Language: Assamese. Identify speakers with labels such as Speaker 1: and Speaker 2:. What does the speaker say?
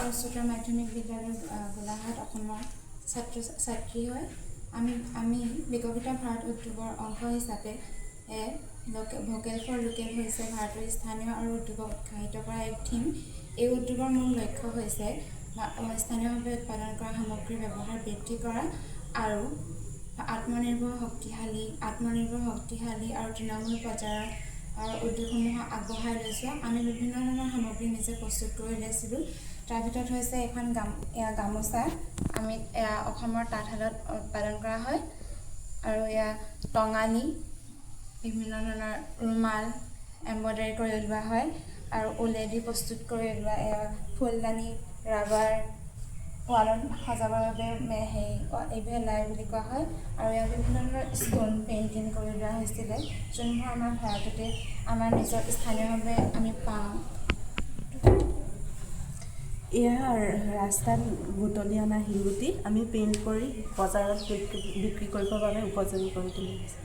Speaker 1: উচ্চতৰ মাধ্যমিক বিদ্যালয় গোলাঘাট অসমৰ ছাত্ৰী হয়। আমি বিকশিত ভাৰত উদ্যোগৰ অংশ হিচাপে ভোকেল ফৰ লোকেল হৈছে ভাৰতৰ স্থানীয় আৰু উদ্যোগক উৎসাহিত কৰা এক থিম। এই উদ্যোগৰ মূল লক্ষ্য হৈছে স্থানীয়ভাৱে উৎপাদন কৰা সামগ্ৰীৰ ব্যৱহাৰ বৃদ্ধি কৰা আৰু আত্মনিৰ্ভৰ শক্তিশালী আৰু তৃণমূল পৰ্যায়ৰ উদ্যোগসমূহক আগবঢ়াই লৈ যোৱা। আমি বিভিন্ন ধৰণৰ সামগ্ৰী নিজে প্ৰস্তুত কৰি উলিয়াইছিলোঁ। তাৰ ভিতৰত হৈছে এখন গামোচা। আমি অসমৰ তাঁতশালত উৎপাদন কৰা হয় আৰু টঙালি, বিভিন্ন ধৰণৰ ৰুমাল এম্ব্ৰইডাৰী কৰি উলিওৱা হয় আৰু ঊলেদি প্ৰস্তুত কৰি উলিওৱা ফুলদানি, ৰাবাৰ, ৱালত সজাবৰ বাবে লাই বুলি কোৱা হয় আৰু ইয়াৰ বিভিন্ন ধৰণৰ ষ্ট'ন পেইণ্টিং কৰি উলিওৱা হৈছিলে, যোনবোৰ আমাৰ ভাৰততে আমাৰ নিজৰ স্থানীয়ভাৱে আমি পাওঁ।
Speaker 2: এয়া ৰাস্তাত বুটলি অনা শিলগুটি আমি পেইণ্ট কৰি বজাৰত বিক্ৰী কৰিবৰ বাবে উপযোগী কৰি তুলিছোঁ।